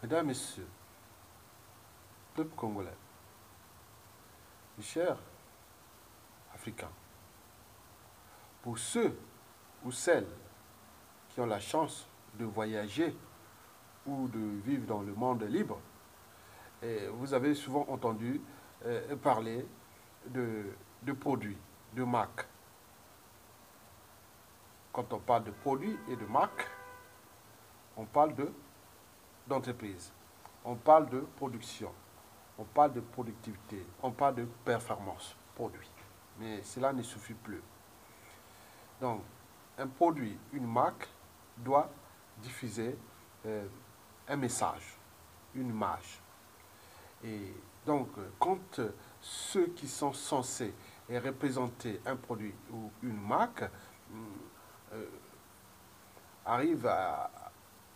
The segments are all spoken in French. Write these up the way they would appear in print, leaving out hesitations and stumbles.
Mesdames, Messieurs, peuple congolais, mes chers Africains, pour ceux ou celles qui ont la chance de voyager ou de vivre dans le monde libre, vous avez souvent entendu parler de produits, de marques. Quand on parle de produits et de marques, on parle d'entreprise, on parle de production, on parle de productivité, on parle de performance produit. Mais cela ne suffit plus. Donc, un produit, une marque doit diffuser un message, une image. Et donc, quand ceux qui sont censés représenter un produit ou une marque arrivent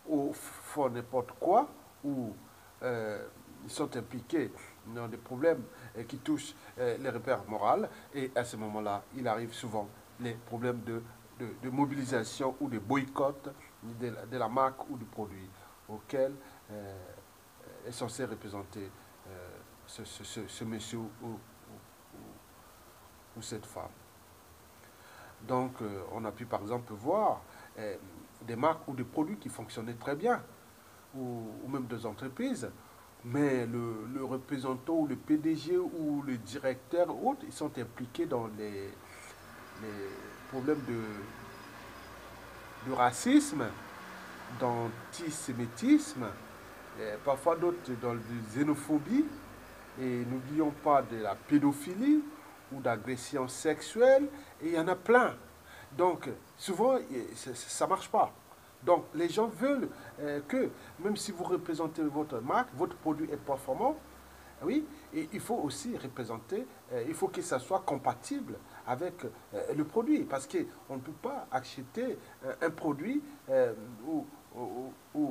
au font n'importe quoi, ou ils sont impliqués dans des problèmes qui touchent les repères moraux, et à ce moment-là, il arrive souvent les problèmes de mobilisation ou de boycott de la marque ou du produit auquel est censé représenter ce monsieur ou cette femme. Donc, on a pu par exemple voir des marques ou des produits qui fonctionnaient très bien, ou même des entreprises, mais le représentant ou le PDG ou le directeur ou autres, ils sont impliqués dans les problèmes de racisme, d'antisémitisme, parfois d'autres dans la xénophobie, et n'oublions pas de la pédophilie ou d'agression sexuelle, et il y en a plein. Donc, souvent, ça ne marche pas. Donc, les gens veulent que, même si vous représentez votre marque, votre produit est performant, oui, et il faut aussi représenter, il faut que ça soit compatible avec le produit, parce qu'on ne peut pas acheter un produit ou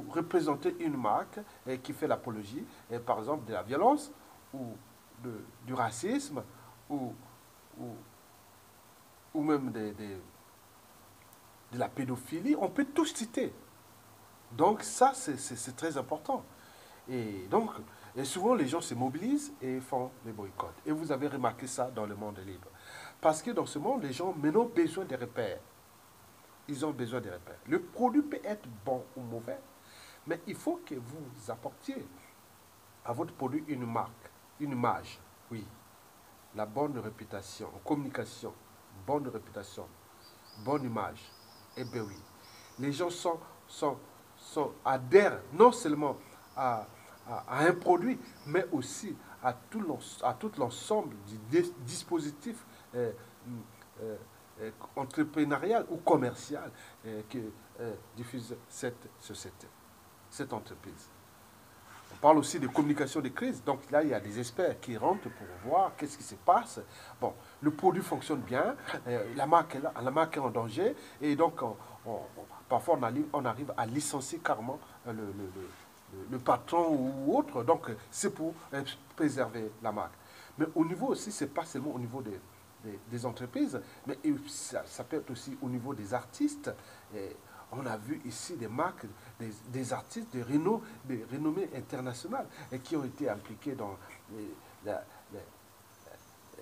représenter une marque qui fait l'apologie, par exemple, de la violence ou du racisme ou, ou, ou même de la pédophilie. On peut tout citer. Donc ça, c'est très important. Et donc, souvent, les gens se mobilisent et font des boycotts. Et vous avez remarqué ça dans le monde libre. Parce que dans ce monde, les gens maintenant ont besoin de repères. Ils ont besoin de repères. Le produit peut être bon ou mauvais, mais il faut que vous apportiez à votre produit une marque, une image. Oui, la bonne réputation, communication, bonne réputation, bonne image. Eh bien oui, les gens adhèrent non seulement à un produit, mais aussi à tout l'ensemble du dispositif euh, entrepreneurial ou commercial que diffuse cette société, cette entreprise. On parle aussi de communication de crise. Donc là, il y a des experts qui rentrent pour voir qu'est-ce qui se passe. Bon, le produit fonctionne bien, la marque est en danger, et donc parfois on arrive à licencier carrément le patron ou autre. Donc c'est pour préserver la marque. Mais au niveau aussi, c'est pas seulement au niveau des entreprises, mais ça peut être aussi au niveau des artistes. Et on a vu ici des marques, des artistes de renommée internationale et qui ont été impliqués dans les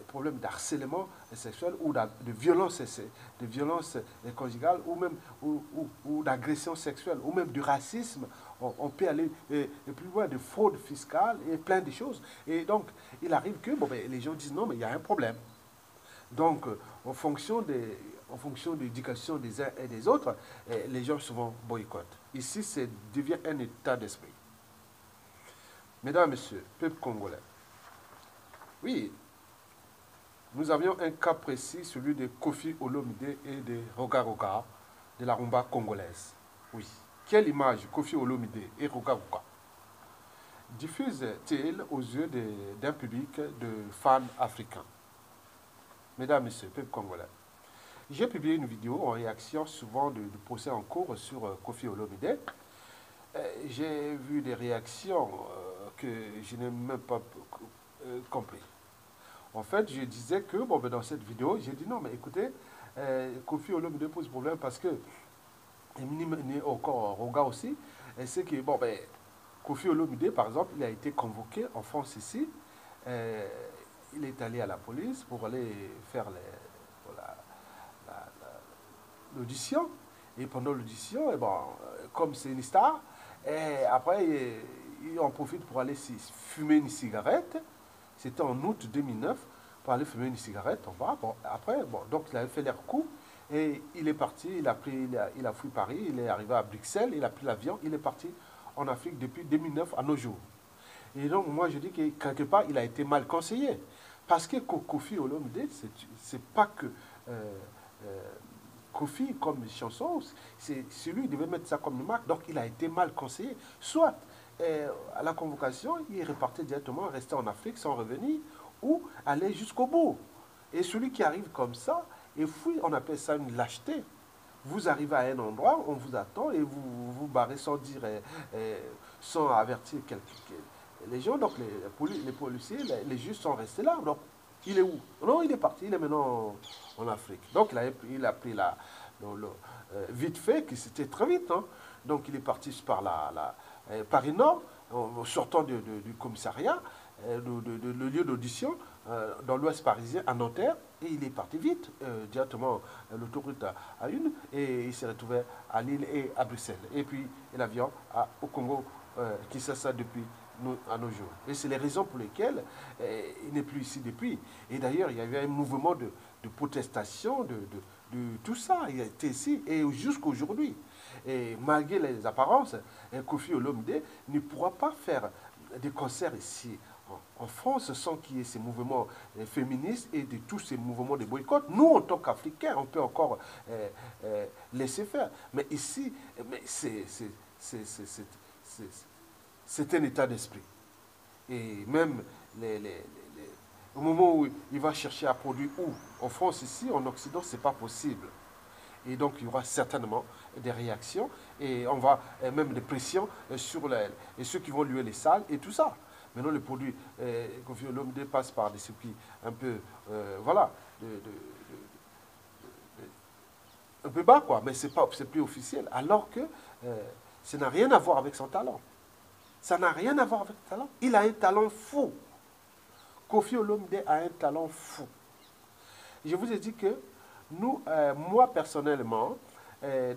problèmes d'harcèlement sexuel ou de violence conjugales ou même ou d'agression sexuelle ou même du racisme. On peut aller plus loin, de fraude fiscale et plein de choses. Et donc, il arrive que les gens disent non, mais il y a un problème. Donc, en fonction de l'éducation des uns et des autres, les gens souvent boycottent. Ici, ça devient un état d'esprit. Mesdames, Messieurs, peuple congolais, oui, nous avions un cas précis, celui de Koffi Olomide et de Roga Roga, de la rumba congolaise. Oui, quelle image Koffi Olomide et Roga Roga diffuse-t-il aux yeux d'un public de fans africains? Mesdames, Messieurs, peuple congolais, j'ai publié une vidéo en réaction souvent du procès en cours sur Koffi Olomide. J'ai vu des réactions que je n'ai même pas compris. En fait, je disais que, dans cette vidéo, j'ai dit non, mais écoutez, Koffi Olomide pose problème parce que, et encore Roga aussi, et c'est que, Kofi Olomide, par exemple, il a été convoqué en France ici. Il est allé à la police pour aller faire l'audition. Et pendant l'audition, comme c'est une star, et après, il en profite pour aller fumer une cigarette. C'était en août 2009, pour aller fumer une cigarette en bas. Bon, après, donc il avait fait l'air coup. Et il est parti, il a fui Paris, il est arrivé à Bruxelles, il a pris l'avion, il est parti en Afrique depuis 2009 à nos jours. Et donc, moi, je dis que quelque part, il a été mal conseillé. Parce que Kofi Olomide, c'est pas que Kofi comme chanson, c'est celui qui devait mettre ça comme une marque. Donc, il a été mal conseillé. Soit à la convocation, il repartait directement, restait en Afrique sans revenir, ou aller jusqu'au bout. Et celui qui arrive comme ça, et fouille, on appelle ça une lâcheté. Vous arrivez à un endroit, on vous attend et vous vous barrez sans dire, sans avertir les gens. Donc les policiers, les juges sont restés là. Donc il est où? Non, il est parti, il est maintenant en Afrique. Donc il a pris vite fait, que c'était très vite. Hein. Donc il est parti par Paris Nord, en sortant du commissariat, le lieu d'audition, dans l'ouest parisien, à Nanterre, et il est parti vite, directement l'autoroute à une, et il s'est retrouvé à Lille et à Bruxelles. Et puis l'avion au Congo, qui sait ça depuis à nos jours. Et c'est les raisons pour lesquelles il n'est plus ici depuis. Et d'ailleurs, il y avait un mouvement de protestation, de tout ça. Il a été ici, et jusqu'à aujourd'hui. Et malgré les apparences, Kofi Olomide ne pourra pas faire des concerts ici en France sans qu'il y ait ces mouvements féministes et de tous ces mouvements de boycott. Nous, en tant qu'Africains, on peut encore laisser faire. Mais ici, c'est un état d'esprit. Et même au moment où il va chercher à produire où? En France, ici, en Occident, ce n'est pas possible. Et donc, il y aura certainement des réactions et on va même des pressions sur ceux qui vont louer les salles et tout ça. Maintenant, le produit Kofi Olomide passe par des circuits un peu, voilà, un peu bas, quoi. Mais c'est plus officiel. Alors que ça n'a rien à voir avec son talent. Ça n'a rien à voir avec son talent. Il a un talent fou. Kofi Olomide a un talent fou. Je vous ai dit que nous, moi personnellement,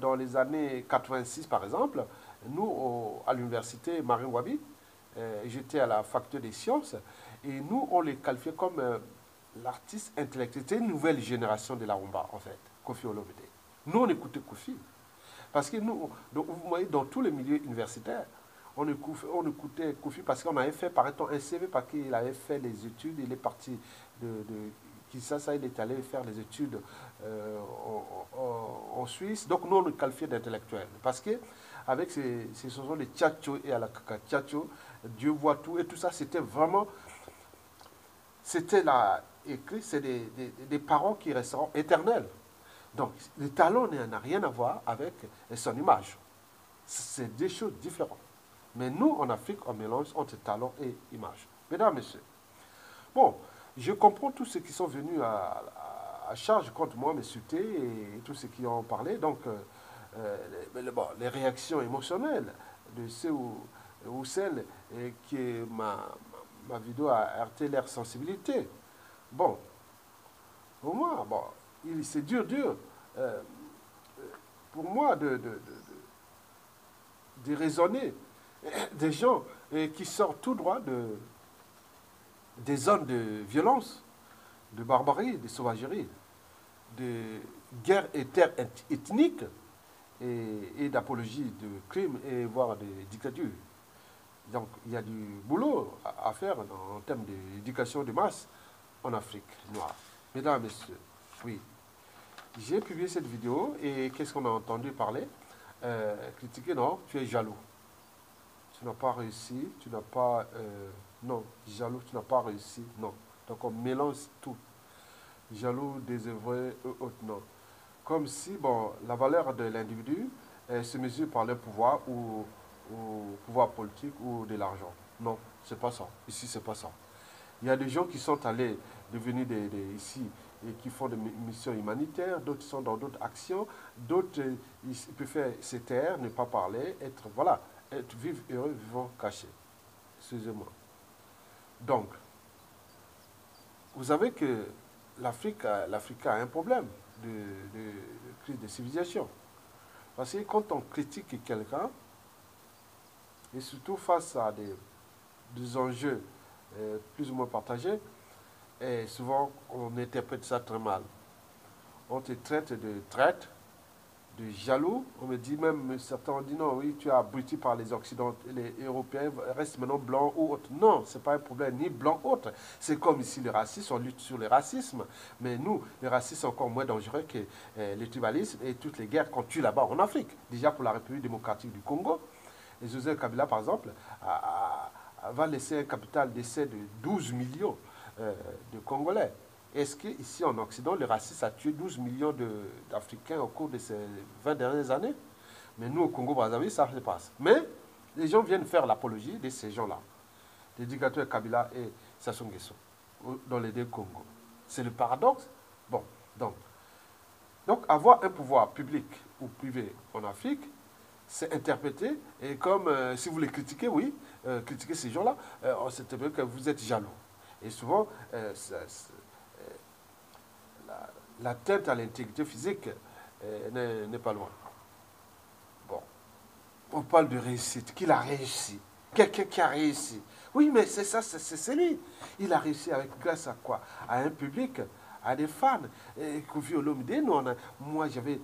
dans les années 86 par exemple, nous, à l'université Marine Wabi, j'étais à la faculté des sciences, et nous, on les qualifiait comme l'artiste intellectuel. C'était une nouvelle génération de la rumba, en fait, Kofi Olomide. Nous, on écoutait Kofi. Parce que nous, donc, vous voyez, dans tous les milieux universitaires, on écoutait Kofi parce qu'on avait fait, paraît-on, un CV parce qu'il avait fait les études, il est parti de Kinshasa, il est allé faire les études en Suisse. Donc nous, on le qualifiait d'intellectuel. Parce que avec ces chansons de Tchatcho et Alakaka Tchatcho, Dieu voit tout et tout ça, c'était vraiment, c'était là écrit, c'est des paroles qui resteront éternelles. Donc le talent n'a rien à voir avec son image. C'est des choses différentes. Mais nous, en Afrique, on mélange entre talent et image. Mesdames, Messieurs, bon, je comprends tous ceux qui sont venus à charge contre moi, m'insulter et tous ceux qui ont parlé. Donc, les réactions émotionnelles de ceux ou celles qui ma vidéo a heurté leur sensibilité. Bon, pour moi, c'est dur. Pour moi de raisonner des gens qui sortent tout droit des zones de violence, de barbarie, de sauvagerie, de guerre ethnique et d'apologie de crimes et voire de dictatures. Donc il y a du boulot à faire en termes d'éducation de masse en Afrique noire. Mesdames, Messieurs, oui. J'ai publié cette vidéo et qu'est-ce qu'on a entendu parler? Critiquer, non, tu es jaloux. Tu n'as pas réussi, tu n'as pas... non, jaloux, tu n'as pas réussi, non. Donc on mélange tout. Jaloux, désœuvré, autre, non. Comme si, la valeur de l'individu se mesure par le pouvoir ou pouvoir politique ou de l'argent. Non, c'est pas ça. Ici, c'est pas ça. Il y a des gens qui sont allés devenir ici et qui font des missions humanitaires, d'autres sont dans d'autres actions, d'autres ils peuvent faire se taire, ne pas parler, être, voilà, vivent heureux, vivant cachés. Excusez-moi. Donc, vous savez que l'Afrique a un problème de crise de civilisation. Parce que quand on critique quelqu'un, et surtout face à des enjeux plus ou moins partagés, et souvent on interprète ça très mal. On te traite de traître, de jaloux. On me dit même, certains ont dit non, oui, tu es abruti par les Occidentaux, les Européens, restent maintenant blancs ou autres. Non, ce n'est pas un problème, ni blanc ou autre. C'est comme ici le racisme, on lutte sur le racisme. Mais nous, le racisme est encore moins dangereux que le tribalisme et toutes les guerres qu'on tue là-bas en Afrique. Déjà pour la République démocratique du Congo, et Joseph Kabila, par exemple, va laisser un capital d'essai de 12 millions de Congolais. Est-ce qu'ici en Occident, le racisme a tué 12 millions d'Africains au cours de ces 20 dernières années? Mais nous, au Congo-Brazzaville, ça se passe. Mais les gens viennent faire l'apologie de ces gens-là, des dictateurs Kabila et Sassou Nguesso, dans les deux Congos. C'est le paradoxe. Bon, donc avoir un pouvoir public ou privé en Afrique, c'est interprété, et comme si vous les critiquez, oui, critiquez ces gens-là, c'est que vous êtes jaloux. Et souvent, l'atteinte à l'intégrité physique n'est pas loin. Bon, on parle de réussite, qu'il a réussi. Quelqu'un qui a réussi. Oui, mais c'est ça, c'est lui. Il a réussi grâce à quoi? À un public, à des fans. Kofi Olomide, moi j'avais,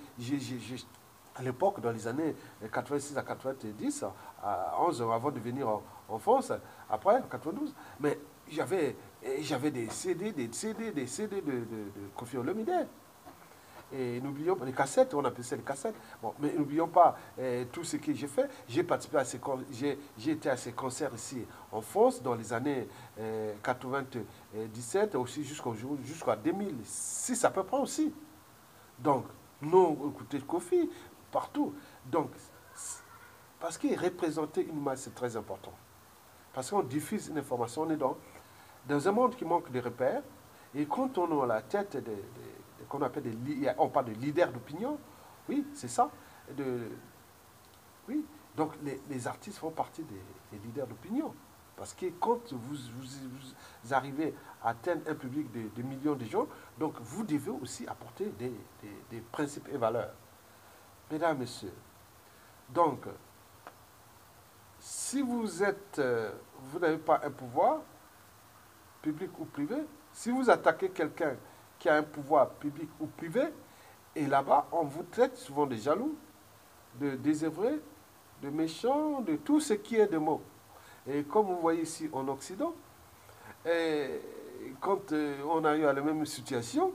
à l'époque, dans les années 86 à 90, à 11 ans avant de venir en France, après, en 92, mais j'avais des CD de Kofi Olomide. Et n'oublions pas les cassettes, on appelle ça les cassettes. Bon, mais n'oublions pas tout ce que j'ai fait. J'ai participé à j'ai été à ces concerts ici en France dans les années 97, aussi jusqu'à 2006 à peu près aussi. Donc, non, écoutez Kofi, partout. Donc, parce qu'il représentait une masse, c'est très important. Parce qu'on diffuse une information, on est dans un monde qui manque de repères. Et quand on est à la tête qu'on appelle on parle de leaders d'opinion, oui, c'est ça. Oui, donc les artistes font partie des leaders d'opinion. Parce que quand vous arrivez à atteindre un public de millions de gens, donc vous devez aussi apporter des principes et valeurs. Mesdames, Messieurs, donc, si vous n'avez pas un pouvoir, public ou privé, si vous attaquez quelqu'un qui a un pouvoir public ou privé, et là-bas, on vous traite souvent de jaloux, de désœuvrés, de méchants, de tout ce qui est de mots. Et comme vous voyez ici en Occident, quand on a eu à la même situation,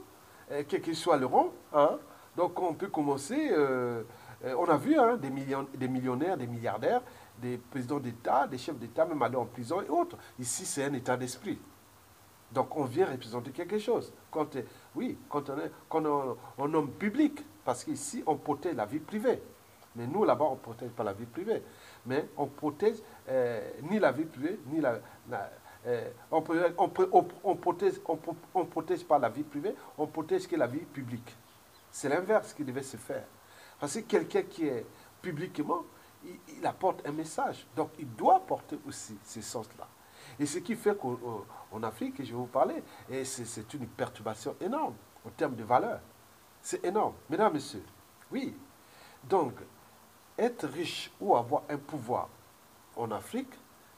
quel que soit le rang, hein, donc on peut commencer, on a vu des millionnaires, des milliardaires, des présidents d'État, des chefs d'État, même aller en prison et autres. Ici, c'est un état d'esprit. Donc on vient représenter quelque chose. Quand on nomme public, parce qu'ici on protège la vie privée. Mais nous là-bas on ne protège pas la vie privée. Mais on protège ni la vie privée, ni on protège pas la vie privée, on protège que la vie publique. C'est l'inverse qui devait se faire. Parce que quelqu'un qui est publiquement, il apporte un message. Donc il doit porter aussi ce sens-là. Et ce qui fait qu'en Afrique, je vais vous parler, et c'est une perturbation énorme en termes de valeur. C'est énorme. Mesdames, Messieurs, oui. Donc, être riche ou avoir un pouvoir en Afrique,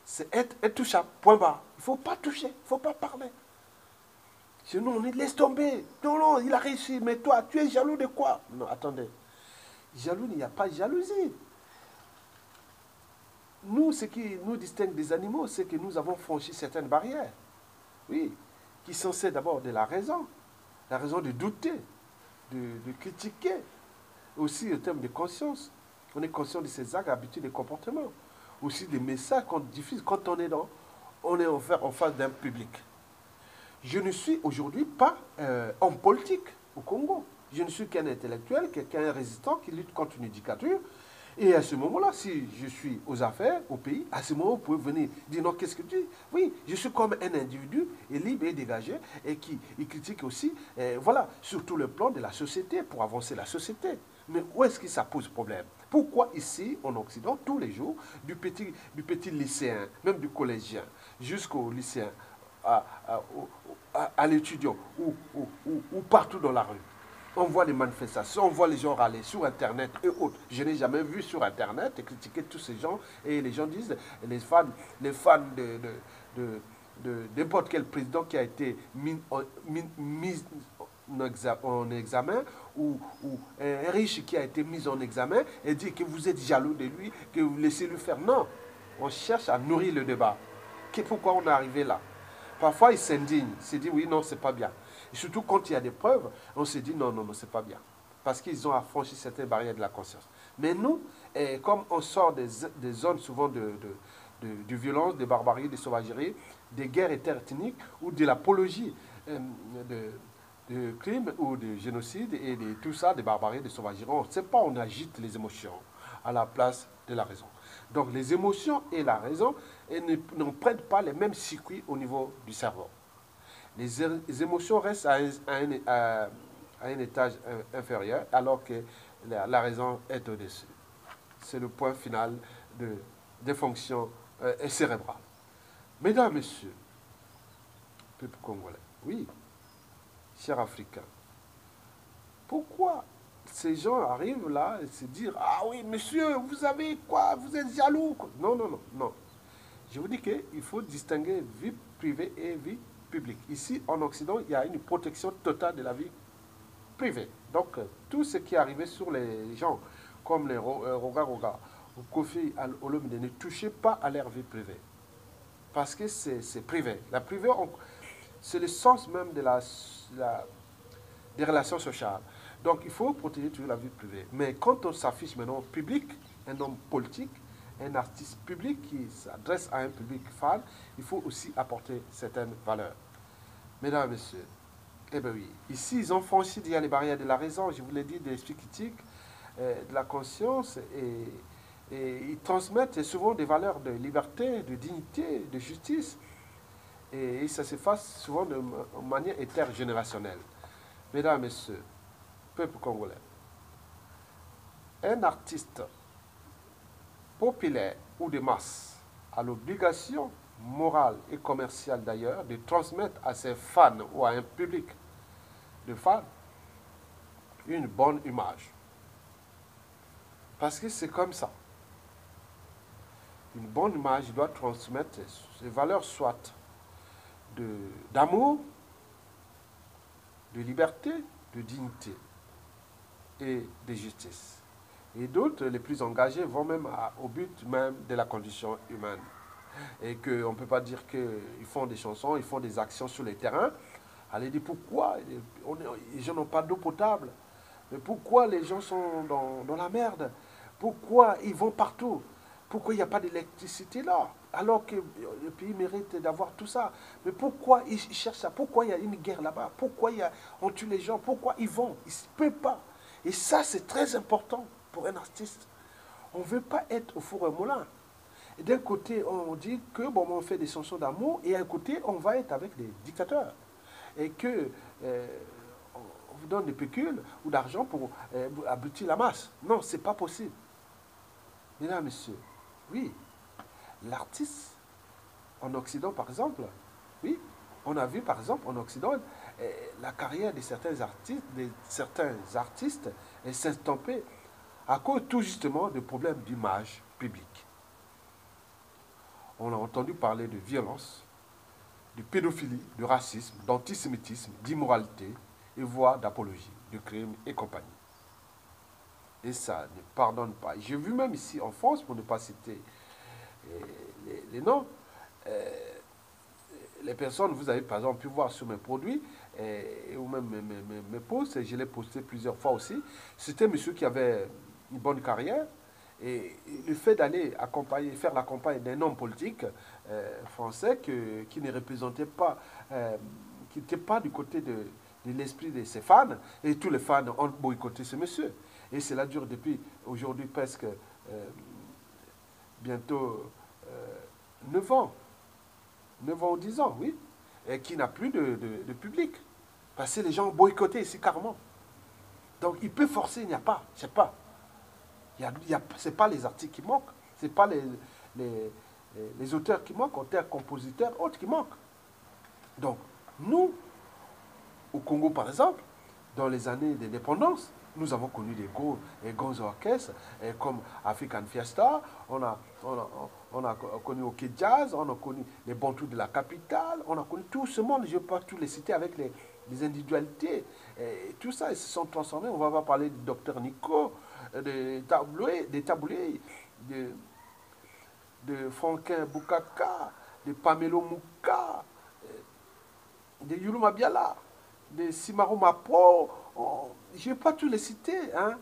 c'est être intouchable. Point barre. Il ne faut pas toucher, il ne faut pas parler. Sinon, on dit, laisse tomber. Non, il a réussi, mais toi, tu es jaloux de quoi? Non, attendez. Jaloux, il n'y a pas de jalousie. Nous, ce qui nous distingue des animaux, c'est que nous avons franchi certaines barrières. Oui, qui sont celles d'abord de la raison de douter, de critiquer, aussi en termes de conscience. On est conscient de ses actes, habitudes et comportements. Aussi des messages qu'on diffuse quand on est en face d'un public. Je ne suis aujourd'hui pas homme politique au Congo. Je ne suis qu'un intellectuel, quelqu'un résistant qui lutte contre une dictature. Et à ce moment-là, si je suis aux affaires, au pays, à ce moment, vous pouvez venir dire non, qu'est-ce que tu dis? Oui, je suis comme un individu, libre et dégagé, et qui critique aussi, voilà, sur tout le plan de la société, pour avancer la société. Mais où est-ce que ça pose problème? Pourquoi ici, en Occident, tous les jours, du petit lycéen, même du collégien, jusqu'au lycéen, à l'étudiant, ou partout dans la rue, on voit les manifestations, on voit les gens râler sur Internet et autres. Je n'ai jamais vu sur Internet et critiquer tous ces gens. Et les gens disent, les fans de n'importe quel président qui a été mis en examen, ou un riche qui a été mis en examen, et dit que vous êtes jaloux de lui, que vous laissez-le faire. Non, on cherche à nourrir le débat. Pourquoi on est arrivé là? Parfois, ils s'indignent, ils se disent oui, non, c'est pas bien. Et surtout quand il y a des preuves, on se dit non, non, non, c'est pas bien. Parce qu'ils ont affranchi certaines barrières de la conscience. Mais nous, comme on sort des zones souvent de violence, de barbarie, de sauvagerie, des guerres interethniques ou de l'apologie de crimes ou de génocide et de tout ça, de barbarie, de sauvagerie, on ne sait pas, on agite les émotions à la place de la raison. Donc les émotions et la raison ne prennent pas les mêmes circuits au niveau du cerveau. Les émotions restent à un étage inférieur, alors que la raison est au-dessus. C'est le point final des fonctions cérébrales. Mesdames, Messieurs, peuple congolais, oui, chers Africains, pourquoi ces gens arrivent là et se disent « Ah oui, monsieur, vous avez quoi? Vous êtes jaloux ?» Non, non, non, non. Je vous dis qu'il faut distinguer vie privée et vie publique. Ici, en Occident, il y a une protection totale de la vie privée. Donc, tout ce qui est arrivé sur les gens, comme les Roga Roga ou Kofi Olomide, ne touchez pas à leur vie privée. Parce que c'est privé. La privée, c'est le sens même des relations sociales. Donc, il faut protéger toujours la vie privée. Mais quand on s'affiche maintenant public, un homme politique, un artiste public qui s'adresse à un public fan, il faut aussi apporter certaines valeurs. Mesdames et messieurs, eh bien oui, ici, ils ont franchi déjà les barrières de la raison, je vous l'ai dit, de l'esprit critique, de la conscience, et ils transmettent souvent des valeurs de liberté, de dignité, de justice, et ça se fait souvent de manière intergénérationnelle. Mesdames et messieurs, peuple congolais, un artiste populaire ou de masse a l'obligation morale et commerciale d'ailleurs de transmettre à ses fans ou à un public de fans une bonne image. Parce que c'est comme ça. Une bonne image doit transmettre ses valeurs, soit d'amour, de liberté, de dignité et de justice. Et d'autres, les plus engagés, vont même au but même de la condition humaine. Et qu'on ne peut pas dire qu'ils font des chansons, ils font des actions sur les terrains. Allez dire pourquoi les gens n'ont pas d'eau potable? Mais pourquoi les gens sont dans la merde? Pourquoi ils vont partout? Pourquoi il n'y a pas d'électricité là? Alors que le pays mérite d'avoir tout ça. Mais pourquoi ils cherchent ça? Pourquoi il y a une guerre là-bas? Pourquoi on tue les gens? Pourquoi ils vont? Ils ne peuvent pas. Et ça, c'est très important pour un artiste. On ne veut pas être au four et moulin. Et d'un côté, on dit que bon, on fait des chansons d'amour, et d'un côté, on va être avec des dictateurs. Et que on vous donne des pécules ou d'argent pour abrutir la masse. Non, ce n'est pas possible. Mesdames, messieurs, oui, l'artiste en Occident, par exemple, oui, on a vu, par exemple, en Occident, la carrière de certains artistes s'estomper à cause tout justement de problèmes d'image publique. On a entendu parler de violence, de pédophilie, de racisme, d'antisémitisme, d'immoralité, et voire d'apologie, de crimes et compagnie. Et ça ne pardonne pas. J'ai vu même ici en France, pour ne pas citer les noms, les personnes, vous avez par exemple pu voir sur mes produits, ou même mes posts, et je l'ai posté plusieurs fois aussi, c'était un monsieur qui avait une bonne carrière, et le fait d'aller faire la campagne d'un homme politique français qui ne représentait pas, qui n'était pas du côté de l'esprit de ses fans, et tous les fans ont boycotté ce monsieur. Et cela dure depuis aujourd'hui presque bientôt 9 ans. 9 ans ou 10 ans, oui. Et qui n'a plus de public. Parce que les gens ont boycotté ici carrément. Donc il peut forcer, il n'y a pas, je sais pas. Ce n'est pas les artistes qui manquent, ce n'est pas les auteurs qui manquent, auteurs, compositeurs, autres qui manquent. Donc, nous, au Congo par exemple, dans les années d'indépendance, nous avons connu des grands orchestres comme African Fiesta, on a connu OK Jazz, on a connu les Bantous de la capitale, on a connu tout ce monde, je ne peux pas tous les citer avec les individualités. Et tout ça, ils se sont transformés. On va pas parler du docteur Nico, des taboulés, de Franquin Boukaka, de Pamelo Mouka, de Yuluma Biala, de Simaro Mapo, je ne vais pas tous les citer, hein,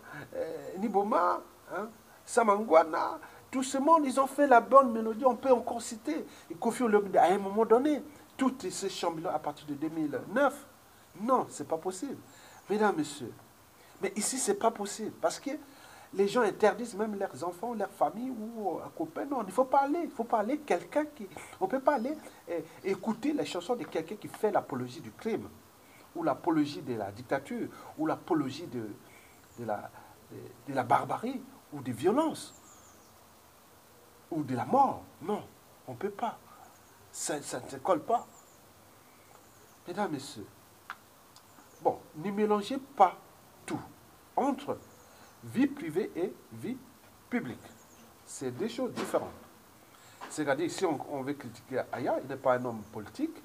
Niboma, hein, Samangwana, tout ce monde, ils ont fait la bonne mélodie, on peut encore citer. Et Kofi Olomide, à un moment donné, toutes ces chambres-là à partir de 2009, non, ce n'est pas possible. Mesdames, Messieurs, mais ici, ce n'est pas possible, parce que les gens interdisent même leurs enfants, leurs familles ou copains. Non, il faut pas aller quelqu'un qui... On ne peut pas aller écouter les chansons de quelqu'un qui fait l'apologie du crime, ou l'apologie de la dictature, ou l'apologie de la barbarie, ou des violences, ou de la mort. Non, on ne peut pas. Ça ne se colle pas. Mesdames, Messieurs, bon, ne mélangez pas tout entre vie privée et vie publique. C'est deux choses différentes. C'est-à-dire, si on veut critiquer Aya, il n'est pas un homme politique,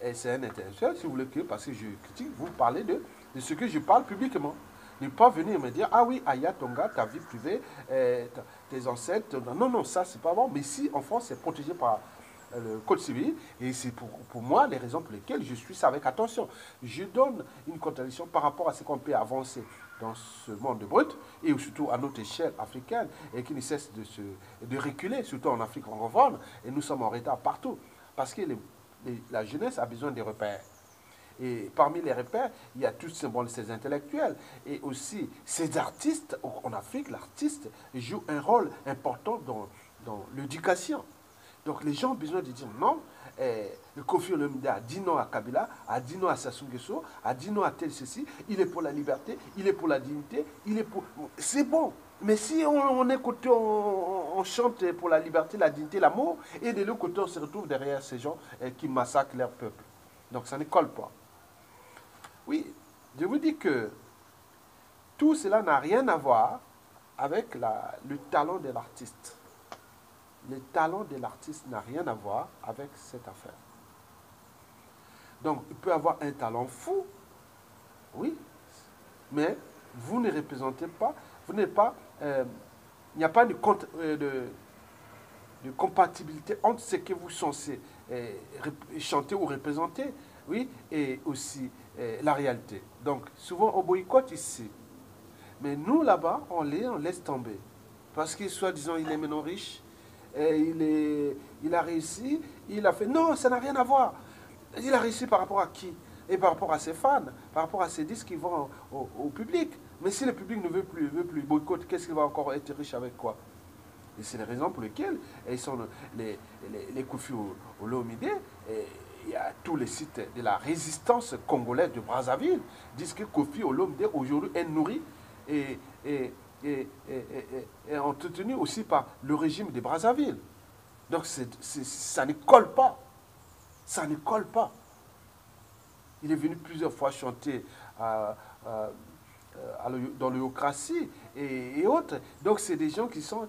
et c'est un intellectuel. Si vous voulez que, parce que je critique, vous parlez de ce que je parle publiquement. Ne pas venir me dire, ah oui, Aya Tonga, ta vie privée, tes ancêtres. Non, non, ça, c'est pas bon. Mais si, en France, c'est protégé par le Code civil, et c'est pour moi les raisons pour lesquelles je suis ça avec attention. Je donne une contradiction par rapport à ce qu'on peut avancer dans ce monde brut, et surtout à notre échelle africaine, et qui ne cesse de reculer, surtout en Afrique francophone, et nous sommes en retard partout, parce que la jeunesse a besoin des repères. Et parmi les repères, il y a tous ces intellectuels, et aussi ces artistes. En Afrique, l'artiste joue un rôle important dans l'éducation. Donc les gens ont besoin de dire non. Le Kofi Olomide a dit non à Kabila, a dit non à Sassou Nguesso, a dit non à tel ceci. Il est pour la liberté, il est pour la dignité, il est pour... C'est bon. Mais si on est côté, on chante pour la liberté, la dignité, l'amour, et de l'autre côté, on se retrouve derrière ces gens qui massacrent leur peuple. Donc ça ne colle pas. Oui, je vous dis que tout cela n'a rien à voir avec le talent de l'artiste. Le talent de l'artiste n'a rien à voir avec cette affaire. Donc, il peut avoir un talent fou, oui, mais vous ne représentez pas, vous n'êtes pas, il n'y a pas de compatibilité entre ce que vous sont censés chanter ou représenter, oui, et aussi la réalité. Donc, souvent, on boycotte ici. Mais nous, là-bas, on laisse tomber. Parce que, soi-disant, il est maintenant riche, il a réussi, il a fait... Non, ça n'a rien à voir. Il a réussi par rapport à qui? Et par rapport à ses fans, par rapport à ses disques qui vont au public. Mais si le public ne veut plus boycotter, qu'est-ce qu'il va encore être riche avec quoi? Et c'est les raisons pour lesquelles ils sont les Kofi Olomide. Il y a tous les sites de la résistance congolaise de Brazzaville disent que Kofi Olomide aujourd'hui est nourri et entretenu aussi par le régime de Brazzaville. Donc ça ne colle pas. Ça ne colle pas. Il est venu plusieurs fois chanter dans l'eurocratie et autres. Donc c'est des gens qui sont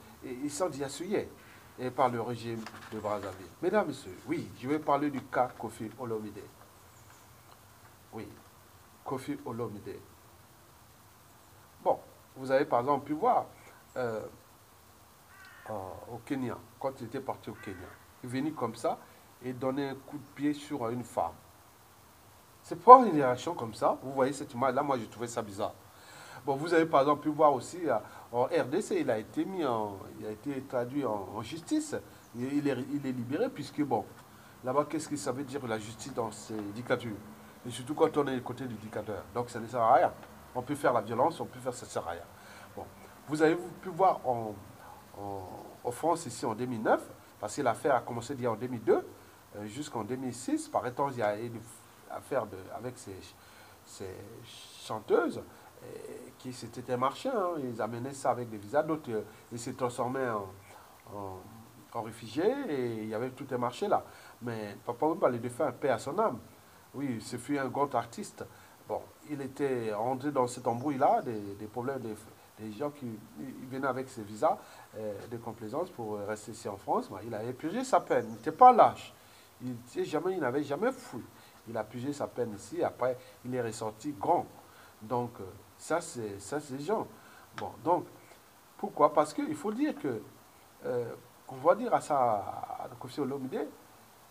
dissouillés par le régime de Brazzaville. Mesdames, Messieurs, oui, je vais parler du cas Kofi Olomide. Oui, Kofi Olomide. Bon, vous avez par exemple pu voir au Kenya, quand il était parti au Kenya, il venait comme ça et donnait un coup de pied sur une femme. C'est pas une réaction comme ça. Vous voyez cette image-là, moi j'ai trouvé ça bizarre. Bon, vous avez par exemple pu voir aussi en RDC, il a été traduit en justice. Il est libéré puisque, bon, là-bas, qu'est-ce que ça veut dire la justice dans ces dictatures? Et surtout quand on est du côté du dictateur. Donc ça ne sert à rien. On peut faire la violence, on peut faire ça ne sert à rien. Bon, vous avez pu voir en France ici en 2009, parce que l'affaire a commencé en 2002 jusqu'en 2006. Par étant, il y a eu une affaire avec ces chanteuses qui c'était un marché, hein, ils amenaient ça avec des visas, d'autres ils se transformaient en, en réfugiés et il y avait tout un marché là. Mais Papa Wemba, le défunt, paix à son âme. Oui, ce fut un grand artiste. Bon, il était rentré dans cette embrouille-là, des problèmes des gens qui venaient avec ses visas de complaisance pour rester ici en France. Ben, il a épuré sa peine, il n'était pas lâche. Il n'avait jamais fui. Il a purgé sa peine ici, après il est ressorti grand. Donc, ça c'est les gens. Bon, donc, pourquoi? Parce qu'il faut dire que, on va dire à ça, à Kofi Olomide,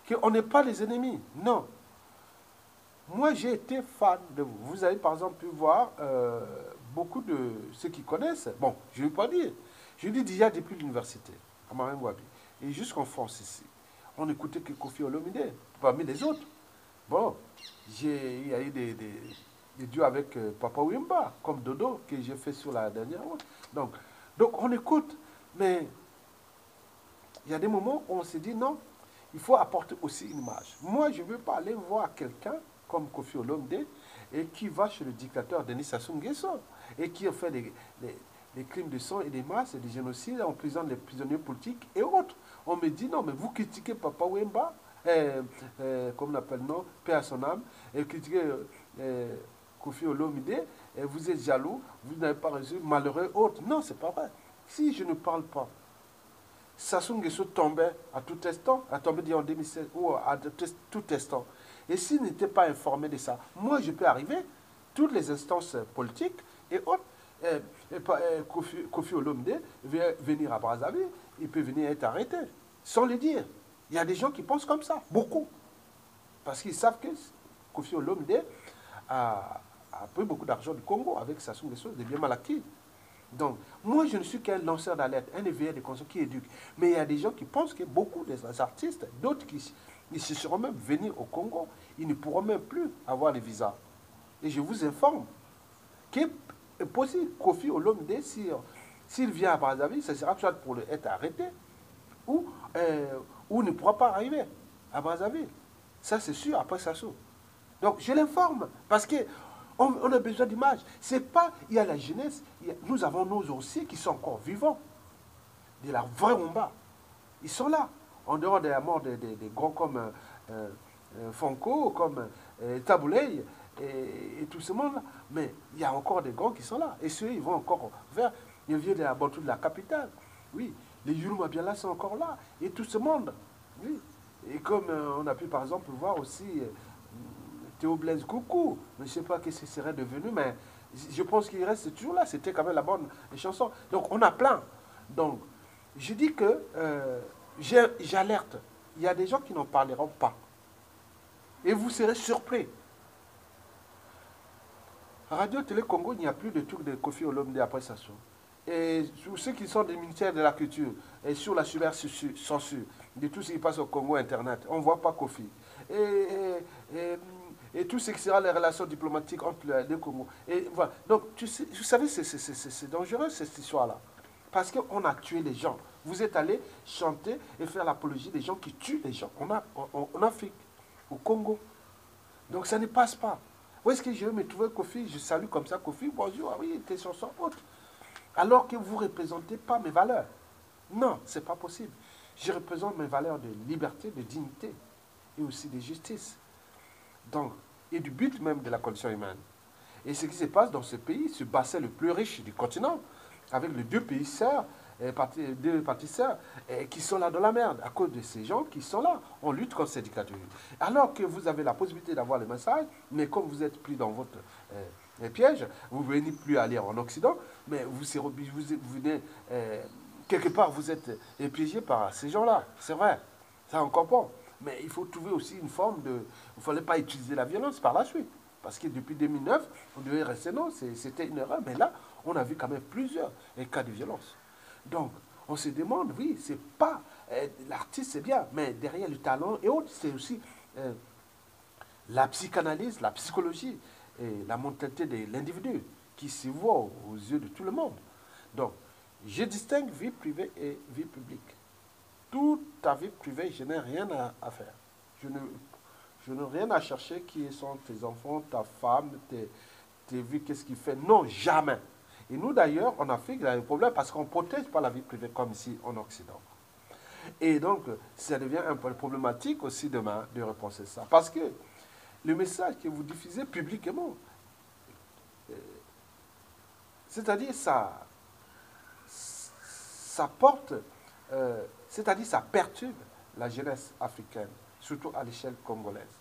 qu'on n'est pas les ennemis. Non. Moi, j'ai été fan de vous. Vous avez par exemple pu voir beaucoup de ceux qui connaissent. Bon, je ne vais pas dire. Je dis déjà depuis l'université, à Maringouabi, et jusqu'en France ici. On n'écoutait que Kofi Olomide, parmi les autres. Bon, il y a eu des duos avec Papa Wemba, comme Dodo, que j'ai fait sur la dernière fois. Donc on écoute, mais il y a des moments où on se dit non, il faut apporter aussi une image. Moi, je ne veux pas aller voir quelqu'un comme Kofi Olomide et qui va chez le dictateur Denis Sassou Nguesso et qui a fait des crimes de sang et des masses et des génocides en prison les prisonniers politiques et autres. On me dit non, mais vous critiquez Papa Wemba, comme on appelle, non, paix à son âme, et critiquez Kofi Olomide, et vous êtes jaloux, vous n'avez pas reçu malheureux autres. Non, c'est pas vrai. Si je ne parle pas, Sassou Nguesso tombait à tout instant, a tombé en 2016 ou à tout instant. Et s'il n'était pas informé de ça, moi je peux arriver, toutes les instances politiques et autres, Kofi Olomide venir à Brazzaville, il peut venir être arrêté, sans le dire. Il y a des gens qui pensent comme ça, beaucoup. Parce qu'ils savent que Kofi Olomide a pris beaucoup d'argent du Congo avec Sassou Nguesso, des biens mal acquis. Donc, moi, je ne suis qu'un lanceur d'alerte, un éveilleur de conscience qui éduque. Mais il y a des gens qui pensent que beaucoup des artistes, d'autres qui ils se seront même venus au Congo, ils ne pourront même plus avoir les visas. Et je vous informe qu'il est possible, Kofi Olomide, s'il vient à Brazzaville, ce sera soit pour être arrêté, ou ne pourra pas arriver à Brazzaville. Ça, c'est sûr, après Sassou. Donc, je l'informe, parce que on a besoin d'images. C'est pas, il y a la jeunesse, nous avons nos aussi qui sont encore vivants, de la vraie Wemba. Ils sont là, en dehors de la mort des grands comme Fonko, comme Tabouley et tout ce monde-là. Mais il y a encore des grands qui sont là. Et ceux, ils vont encore vers les vieux de la Bantou de la capitale. Oui, les Yuruma Biala sont encore là. Et tout ce monde. Oui. Et comme on a pu par exemple voir aussi Théo Blaise Coucou, je ne sais pas ce que ce serait devenu, mais je pense qu'il reste toujours là. C'était quand même la bonne chanson. Donc on a plein. Donc je dis que j'alerte. Il y a des gens qui n'en parleront pas. Et vous serez surpris. Radio Télé Congo, il n'y a plus de trucs de Kofi Olomide après Sassou. Et sur ceux qui sont des ministères de la Culture et sur la cyber-censure de tout ce qui passe au Congo Internet, on ne voit pas Kofi. Et tout ce qui sera les relations diplomatiques entre les deux Congos. Et voilà. Donc, vous savez, c'est dangereux cette histoire-là. Parce qu'on a tué les gens. Vous êtes allé chanter et faire l'apologie des gens qui tuent les gens. En Afrique, au Congo. Donc ça ne passe pas. Où est-ce que je vais me trouver Kofi? Je salue comme ça Kofi. Bonjour, ah oui, t'es sur son autre. Alors que vous ne représentez pas mes valeurs. Non, ce n'est pas possible. Je représente mes valeurs de liberté, de dignité et aussi de justice. Donc, et du but même de la condition humaine. Et ce qui se passe dans ce pays, ce bassin le plus riche du continent, avec les deux pays sœurs, deux parties sœurs, qui sont là dans la merde, à cause de ces gens qui sont là. On lutte contre cette dictature. Alors que vous avez la possibilité d'avoir le message, mais comme vous êtes pris dans votre piège, vous ne venez plus aller en Occident, mais vous venez, quelque part, vous êtes piégé par ces gens-là. C'est vrai, ça on comprend. Mais il faut trouver aussi une forme de... Il ne fallait pas utiliser la violence par la suite. Parce que depuis 2009, on devait rester, non, c'était une erreur. Mais là, on a vu quand même plusieurs cas de violence. Donc, on se demande, oui, c'est pas... l'artiste, c'est bien, mais derrière le talent et autres, c'est aussi la psychanalyse, la psychologie et la mentalité de l'individu qui se voit aux yeux de tout le monde. Donc, je distingue vie privée et vie publique. Toute ta vie privée, je n'ai rien à faire. Je n'ai rien à chercher qui sont tes enfants, ta femme, t'ai vu, qu'est-ce qu'il fait? Non, jamais. Et nous, d'ailleurs, en Afrique, il y a un problème parce qu'on ne protège pas la vie privée comme ici en Occident. Et donc, ça devient un peu problématique aussi demain de repenser ça. Parce que le message que vous diffusez publiquement, c'est-à-dire ça porte, c'est-à-dire ça perturbe la jeunesse africaine, surtout à l'échelle congolaise.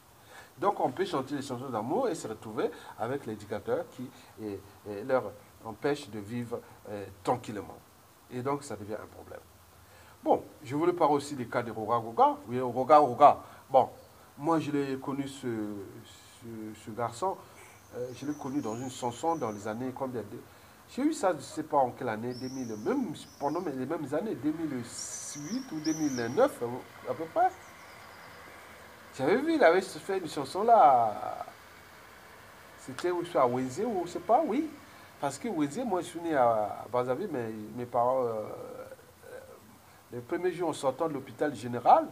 Donc on peut chanter des chansons d'amour et se retrouver avec l'éducateur qui leur empêche de vivre tranquillement. Et donc ça devient un problème. Bon, je voulais parler aussi des cas de Roga Roga. Oui, Roga Roga. Bon, moi je l'ai connu ce garçon, je l'ai connu dans une chanson dans les années combien de... J'ai eu ça, je ne sais pas en quelle année, 2000, même pendant les mêmes années, 2008 ou 2009 à peu près. J'avais vu, il avait fait une chanson là, c'était à Wenzé ou je ne sais pas, oui. Parce que Wenzé, moi je suis né à Brazzaville, mais mes parents, les premiers jours en sortant de l'hôpital général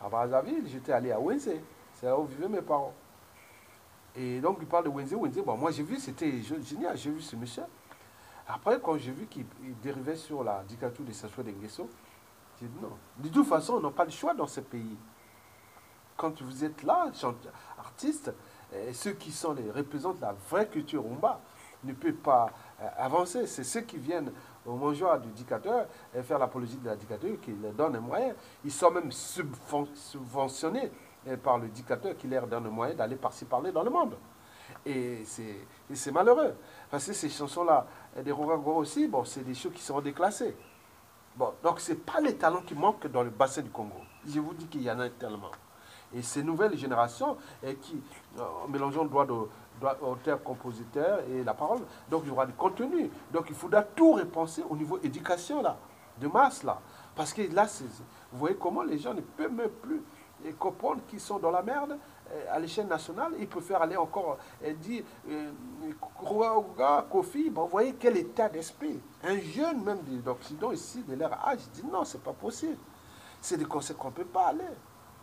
à Brazzaville, j'étais allé à Wenzé. C'est là où vivaient mes parents. Et donc il parle de Wenzé, Wenzé, bon moi j'ai vu, c'était génial, j'ai vu ce monsieur. Après, quand j'ai vu qu'il dérivait sur la dictature de Sassou Nguesso, j'ai dit non. De toute façon, on n'a pas le choix dans ce pays. Quand vous êtes là, artiste, ceux qui sont les représentent la vraie culture Rumba ne peuvent pas avancer. C'est ceux qui viennent au mangeoire du dictateur et faire l'apologie de la dictature qui leur donne un moyen. Ils sont même subventionnés par le dictateur qui leur donne un moyen d'aller par-ci parler dans le monde. Et c'est malheureux. Parce que ces chansons-là, des Rogago aussi, bon, c'est des choses qui sont déclassées. Bon, donc ce n'est pas les talents qui manquent dans le bassin du Congo. Je vous dis qu'il y en a tellement. Et ces nouvelles générations qui, en mélangeant droit d'auteur, compositeur et la parole, donc il y aura du contenu. Donc il faudra tout repenser au niveau éducation, là, de masse, là. Parce que là, vous voyez comment les gens ne peuvent même plus comprendre qu'ils sont dans la merde à l'échelle nationale. Ils préfèrent aller encore dire Kofi, bon, vous voyez quel état d'esprit. Un jeune même d'Occident ici, de leur âge, dit non, c'est pas possible. C'est des conseils qu'on ne peut pas aller.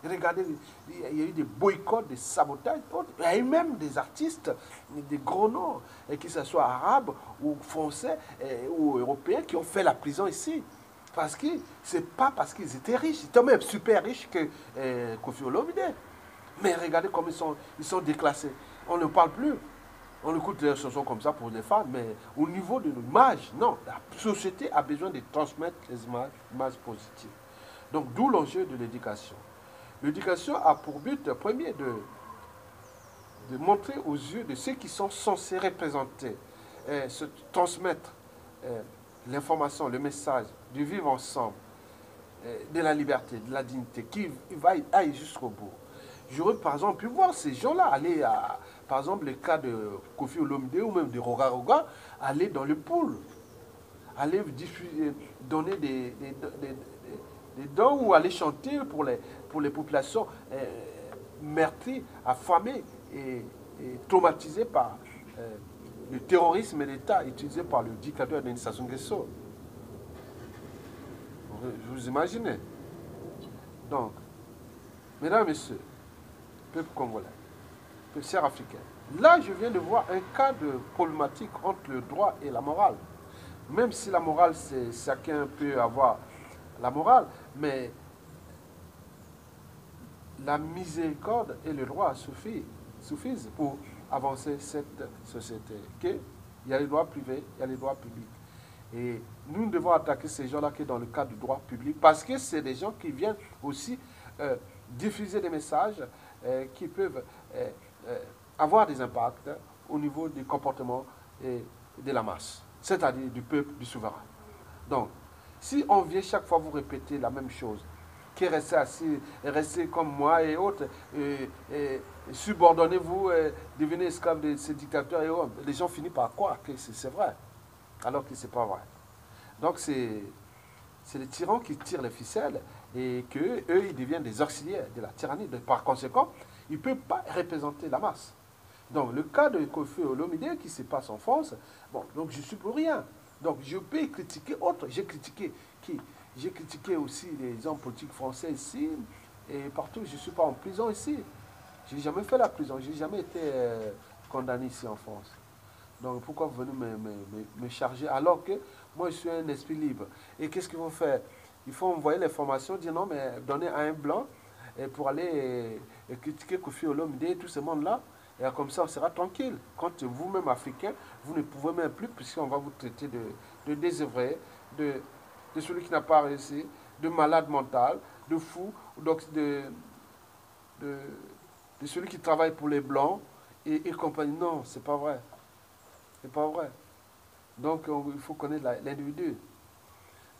Regardez, il y a eu des boycotts, des sabotages. Il y a eu même des artistes, des gros noms, que ce soit arabes ou français ou européens, qui ont fait la prison ici. Parce que ce n'est pas parce qu'ils étaient riches, ils étaient même super riches que Kofi Olomide. Mais regardez comme ils sont déclassés. On ne parle plus. On écoute des chansons comme ça pour les fans, mais au niveau de l'image, non. La société a besoin de transmettre les images positives. Donc d'où l'enjeu de l'éducation. L'éducation a pour but premier de montrer aux yeux de ceux qui sont censés représenter, se transmettre l'information, le message, de vivre ensemble, de la liberté, de la dignité, qui aille jusqu'au bout. J'aurais par exemple pu voir ces gens-là aller à, par exemple, le cas de Kofi Olomide ou même de Roga Roga, aller dans le pool, aller diffuser, donner des dons ou aller chanter pour les populations meurtries, affamées et traumatisées par le terrorisme d'État utilisé par le dictateur Denis Sassou Nguesso. Vous imaginez? Donc, mesdames et messieurs, peuple congolais, peuple cher africain, là je viens de voir un cas de problématique entre le droit et la morale. Même si la morale, chacun peut avoir la morale, mais la miséricorde et le droit suffisent pour avancer cette société. Il y a les droits privés, il y a les droits publics. Et nous devons attaquer ces gens-là qui sont dans le cadre du droit public parce que c'est des gens qui viennent aussi diffuser des messages qui peuvent avoir des impacts au niveau du comportement de la masse, c'est-à-dire du peuple, du souverain. Donc, si on vient chaque fois vous répéter la même chose, qui est resté assis, restez comme moi et autres, subordonnez-vous, devenez esclaves de ces dictateurs et autres, les gens finissent par croire que c'est vrai, alors que ce n'est pas vrai. Donc c'est les tyrans qui tirent les ficelles et qu'eux, ils deviennent des auxiliaires de la tyrannie. Par conséquent, ils ne peuvent pas représenter la masse. Donc le cas de Kofi Olomide qui se passe en France, bon, donc je ne suis pour rien. Donc je peux critiquer autre. J'ai critiqué qui? J'ai critiqué aussi les hommes politiques français ici et partout. Je ne suis pas en prison ici. Je n'ai jamais fait la prison. Je n'ai jamais été condamné ici en France. Donc pourquoi vous venez me charger alors que moi je suis un esprit libre? Et qu'est-ce qu'il faut faire? Il faut envoyer les formations, dire non, mais donner à un blanc et pour aller critiquer Kofi Olomide et tout ce monde-là. Et comme ça, on sera tranquille. Quand vous-même, Africain, vous ne pouvez même plus, puisqu'on va vous traiter de désœuvré, de celui qui n'a pas réussi, de malade mental, de fou, donc de, de celui qui travaille pour les Blancs et compagnie. Non, c'est pas vrai. C'est pas vrai. Donc, il faut connaître l'individu.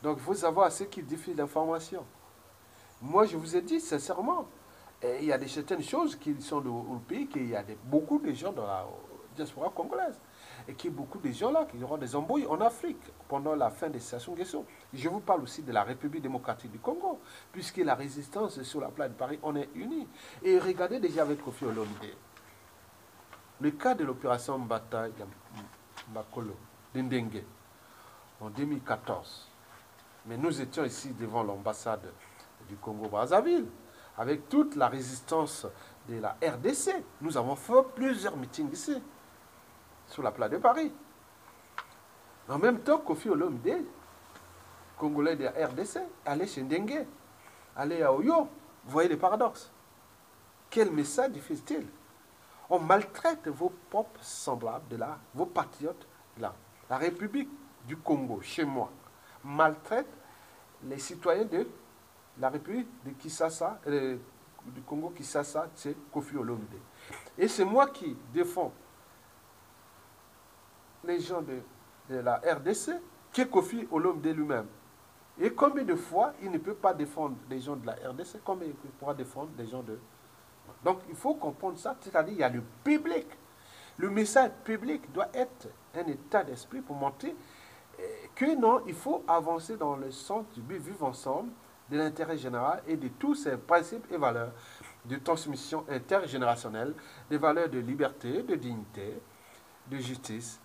Donc, il faut savoir ce qui diffuse l'information. Moi, je vous ai dit sincèrement, il y a certaines choses qui sont au pays, qu'il y a beaucoup de gens dans la diaspora congolaise. Et qu'il y a beaucoup de gens là qui auront des embrouilles en Afrique pendant la fin des Sassou Nguesso. Je vous parle aussi de la République démocratique du Congo, puisque la résistance sur la place de Paris, on est unis. Et regardez déjà avec Kofi Olomide, le cas de l'opération Mbata Makolo d'Indengue en 2014. Mais nous étions ici devant l'ambassade du Congo-Brazzaville, avec toute la résistance de la RDC. Nous avons fait plusieurs meetings ici, sur la place de Paris. En même temps, Kofi Olomide, Congolais de la RDC, allait chez Ndengue, allait à Oyo. Vous voyez les paradoxes. Quel message diffuse-t-il? On maltraite vos propres semblables de là, vos patriotes là. La République du Congo, chez moi, maltraite les citoyens de la République de Kinshasa, du Congo Kinshasa, c'est Kofi Olomide. Et c'est moi qui défends les gens de la RDC, que Kofi Olomide lui-même. Et combien de fois il ne peut pas défendre les gens de la RDC, combien il pourra défendre les gens de... Donc il faut comprendre ça, c'est-à-dire il y a le public. Le message public doit être un état d'esprit pour montrer que non, il faut avancer dans le sens du vivre ensemble, de l'intérêt général et de tous ces principes et valeurs de transmission intergénérationnelle, des valeurs de liberté, de dignité, de justice,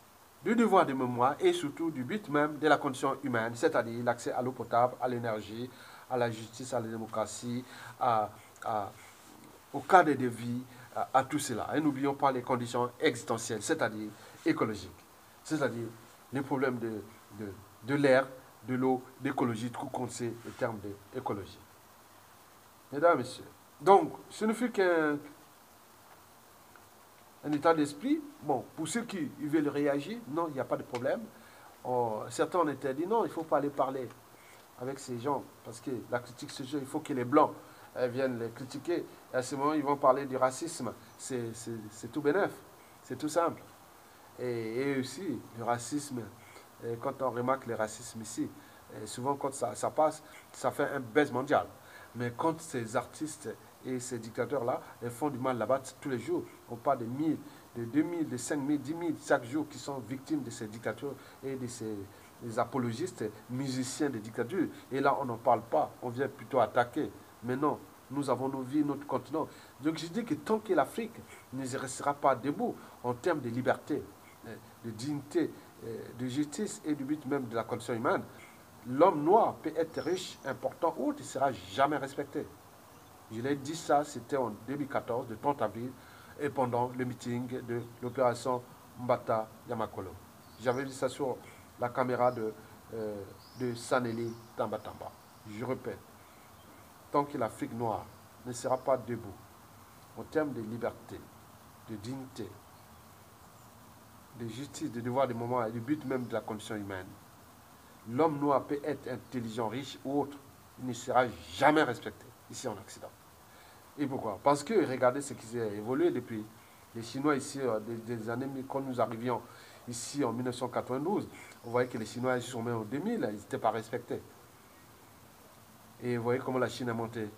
du devoir de mémoire et surtout du but même de la condition humaine, c'est-à-dire l'accès à l'eau potable, à l'énergie, à la justice, à la démocratie, au cadre de vie, à tout cela. Et n'oublions pas les conditions existentielles, c'est-à-dire écologiques, c'est-à-dire les problèmes de l'air, de l'eau, d'écologie, tout compte c'est le terme d'écologie. Mesdames, Messieurs, donc ce ne fut qu'un état d'esprit. Bon, pour ceux qui veulent réagir, non, il n'y a pas de problème. Certains ont été dit non, il ne faut pas aller parler avec ces gens, parce que la critique ce jeu, il faut que les Blancs viennent les critiquer. Et à ce moment, ils vont parler du racisme. C'est tout bénef, c'est tout simple. Et aussi, le racisme, quand on remarque le racisme ici, souvent quand ça passe, ça fait un baisse mondial. Mais quand ces artistes et ces dictateurs-là font du mal là-bas tous les jours, on parle de 1000, de 2000, de 5000, 10 000 chaque jour qui sont victimes de ces dictatures et de ces apologistes, musiciens de dictature. Et là, on n'en parle pas, on vient plutôt attaquer. Mais non, nous avons nos vies, notre continent. Donc je dis que tant que l'Afrique ne restera pas debout en termes de liberté, de dignité, de justice et du but même de la condition humaine, l'homme noir peut être riche, important ou autre, il ne sera jamais respecté. Je l'ai dit ça, c'était en 2014, le 30 avril, et pendant le meeting de l'opération Mbata Yamakolo. J'avais dit ça sur la caméra de Saneli Tambatamba. Je répète, tant que l'Afrique noire ne sera pas debout en termes de liberté, de dignité, de justice, de devoir de moment et du but même de la condition humaine, l'homme noir peut être intelligent, riche ou autre, il ne sera jamais respecté ici en Occident. Et pourquoi? Parce que regardez ce qui s'est évolué depuis. Les Chinois ici, des années, quand nous arrivions ici en 1992, on voyait que les Chinois sont même en 2000, ils n'étaient pas respectés. Et vous voyez comment la Chine a monté.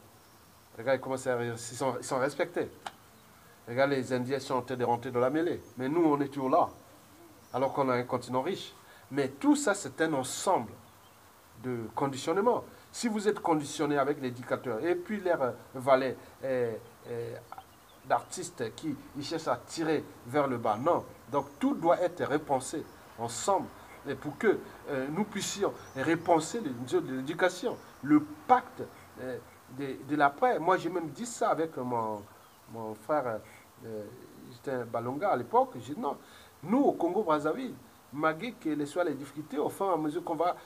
Regardez comment ils sont respectés. Regardez, les Indiens sont en train de rentrer dans la mêlée. Mais nous, on est toujours là, alors qu'on a un continent riche. Mais tout ça, c'est un ensemble de conditionnement. Si vous êtes conditionné avec les dictateurs et puis leurs valets d'artistes qui cherchent à tirer vers le bas, non. Donc tout doit être repensé ensemble pour que nous puissions repenser l'éducation, le pacte de la paix. Moi, j'ai même dit ça avec mon frère, j'étais un Balonga à l'époque. J'ai dit non, Nous, au Congo-Brazzaville, malgré quelles soient les difficultés, au fur et à mesure qu'on va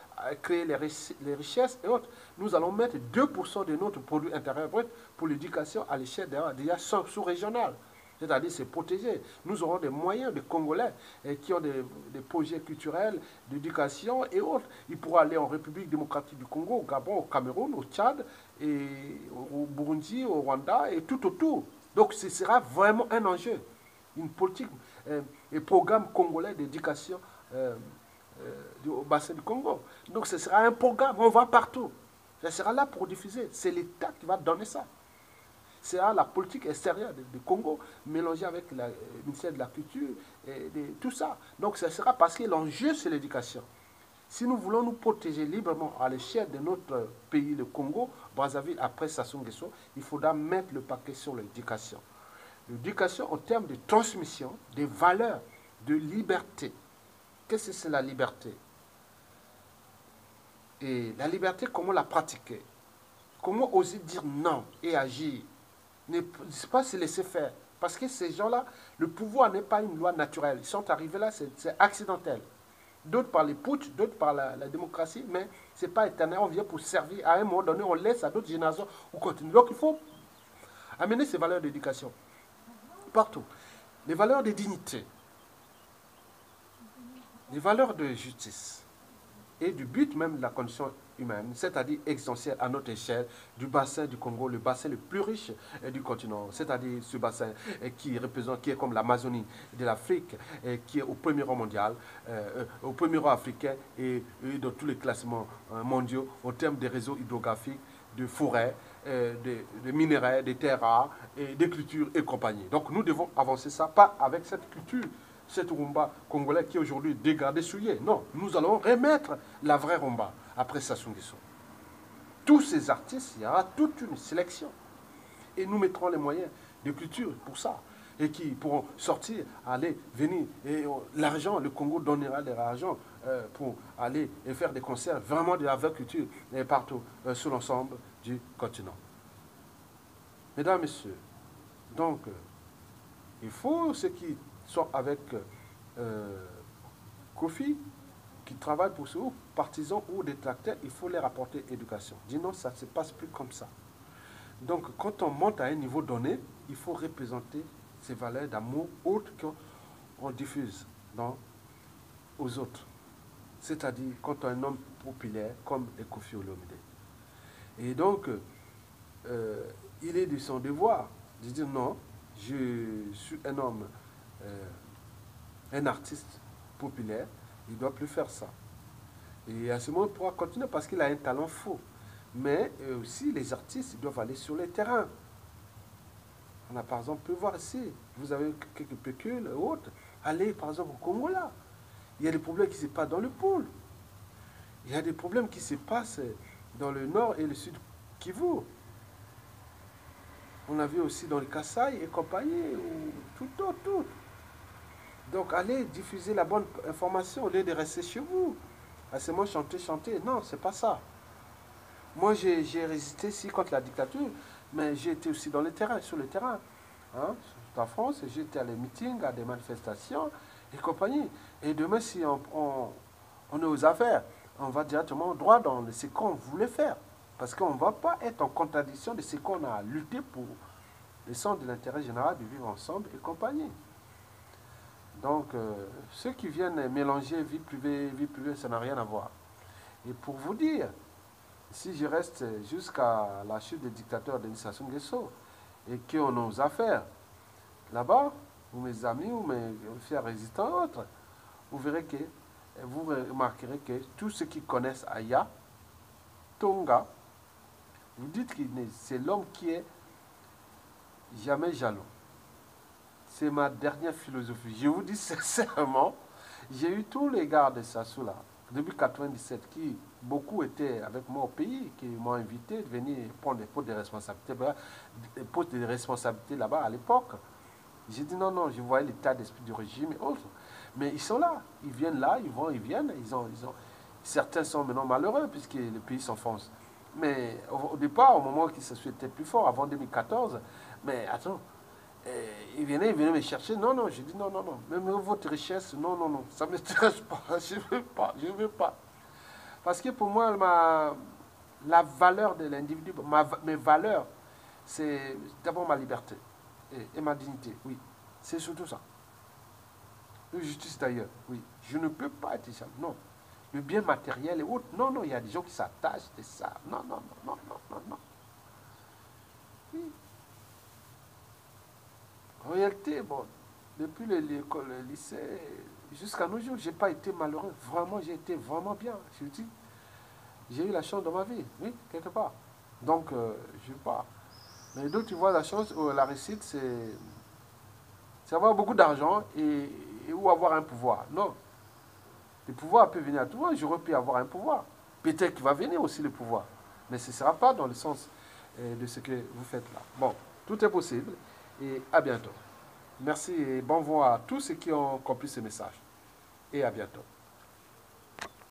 créer les richesses et autres, nous allons mettre 2% de notre produit intérieur brut pour l'éducation à l'échelle déjà sous-régionale. C'est-à-dire c'est protégé. Nous aurons des moyens de Congolais qui ont des projets culturels, d'éducation et autres. Ils pourront aller en République démocratique du Congo, au Gabon, au Cameroun, au Tchad, et au Burundi, au Rwanda et tout autour. Donc ce sera vraiment un enjeu. Une politique et programme congolais d'éducation au bassin du Congo. Donc ce sera un programme, on va partout. Ce sera là pour diffuser. C'est l'État qui va donner ça. C'est la politique extérieure du Congo mélangée avec le ministère de la Culture et tout ça. Donc ce sera parce que l'enjeu c'est l'éducation. Si nous voulons nous protéger librement à l'échelle de notre pays, le Congo, Brazzaville, après Sassou Nguesso, il faudra mettre le paquet sur l'éducation. L'éducation en termes de transmission, des valeurs, de liberté. Qu'est-ce que c'est la liberté? Et la liberté, comment la pratiquer? Comment oser dire non et agir? Ne pas se laisser faire. Parce que ces gens-là, le pouvoir n'est pas une loi naturelle. Ils sont arrivés là, c'est accidentel. D'autres par les putsch, d'autres par la démocratie, mais ce n'est pas éternel. On vient pour servir. À un moment donné, on laisse à d'autres générations ou continue. Donc il faut amener ces valeurs d'éducation partout. Les valeurs de dignité, les valeurs de justice et du but même de la condition humaine, c'est-à-dire existentielle à notre échelle du bassin du Congo, le bassin le plus riche du continent, c'est-à-dire ce bassin qui représente, qui est comme l'Amazonie de l'Afrique, qui est au premier rang mondial, au premier rang africain et dans tous les classements mondiaux en termes de réseaux hydrographiques, de forêts, de minerais, des terres rares, et des cultures et compagnie. Donc nous devons avancer ça, pas avec cette culture, cette rumba congolais qui est aujourd'hui dégradée, souillée. Non, nous allons remettre la vraie rumba après Sassou Nguesso. Tous ces artistes, il y aura toute une sélection. Et nous mettrons les moyens de culture pour ça. Et qui pourront sortir, aller, venir. Et l'argent, le Congo donnera de l'argent pour aller et faire des concerts vraiment de la vraie culture partout sur l'ensemble du continent. Mesdames, Messieurs, donc, il faut ceux qui sont avec Kofi, qui travaillent pour ce, ou partisans ou détracteurs, il faut leur apporter éducation. Dis non, ça ne se passe plus comme ça. Donc, quand on monte à un niveau donné, il faut représenter ces valeurs d'amour autres qu'on diffuse aux autres. C'est-à-dire, quand on est un homme populaire, comme Kofi Olomide. Et donc, il est de son devoir de dire non, je suis un homme, un artiste populaire, il ne doit plus faire ça. Et à ce moment, il pourra continuer parce qu'il a un talent faux. Mais aussi, les artistes doivent aller sur le terrain. On a par exemple, on peut voir ici, vous avez quelques pécules et autres. Allez par exemple au Congo là. Il y a des problèmes qui se passent dans le pôle. Il y a des problèmes qui se passent dans le nord et le sud Kivu. On a vu aussi dans le Kasaï et compagnie, tout. Donc allez diffuser la bonne information au lieu de rester chez vous. À ce moment, chanter. Non, c'est pas ça. Moi, j'ai résisté ici contre la dictature, mais j'ai été aussi dans le terrain, sur le terrain. Hein, en France, j'ai été à des meetings, à des manifestations et compagnie. Et demain, si on est aux affaires, on va directement droit dans ce qu'on voulait faire. Parce qu'on ne va pas être en contradiction de ce qu'on a lutté pour le centre de l'intérêt général de vivre ensemble et compagnie. Donc, ceux qui viennent mélanger vie privée, ça n'a rien à voir. Et pour vous dire, si je reste jusqu'à la chute des dictateurs Denis Sassou Nguesso et qu'on a aux affaires là-bas, ou mes amis, ou mes fiers résistants autres, vous verrez que, vous remarquerez que tous ceux qui connaissent Aya, Tonga, vous dites que c'est l'homme qui est jamais jaloux. C'est ma dernière philosophie. Je vous dis sincèrement, j'ai eu tous les gars de Sassou là, depuis 1997, qui beaucoup étaient avec moi au pays, qui m'ont invité de venir prendre des postes de responsabilité là-bas à l'époque. J'ai dit non, je voyais l'état d'esprit du régime et autres. Mais ils sont là, ils viennent là, ils viennent. Certains sont maintenant malheureux puisque le pays s'enfonce. Mais au départ, au moment où ça était plus fort, avant 2014, mais attends, Il venait me chercher. Non, non, j'ai dit non, non, non. Même votre richesse, non, non, non. Ça ne m'intéresse pas. Je ne veux pas. Je ne veux pas. Parce que pour moi, la valeur de l'individu, mes valeurs, c'est d'abord ma liberté et ma dignité. Oui. C'est surtout ça. La justice d'ailleurs. Oui. Je ne peux pas être ça. Non. Le bien matériel et autres. Non, non. Il y a des gens qui s'attachent de ça. Non, non, non, non, non, non, non. Oui. En réalité, bon, depuis l'école, le lycée, jusqu'à nos jours, je n'ai pas été malheureux. Vraiment, j'ai été vraiment bien. Je dis, j'ai eu la chance dans ma vie, oui, quelque part. Donc, je ne sais pas. Mais donc, tu vois, la chance, la réussite, c'est avoir beaucoup d'argent ou avoir un pouvoir. Non. Le pouvoir peut venir à tout le monde. J'aurais pu avoir un pouvoir. Peut-être qu'il va venir aussi le pouvoir. Mais ce ne sera pas dans le sens de ce que vous faites là. Bon, tout est possible. Et à bientôt. Merci et bon vent à tous ceux qui ont compris ce message. Et à bientôt.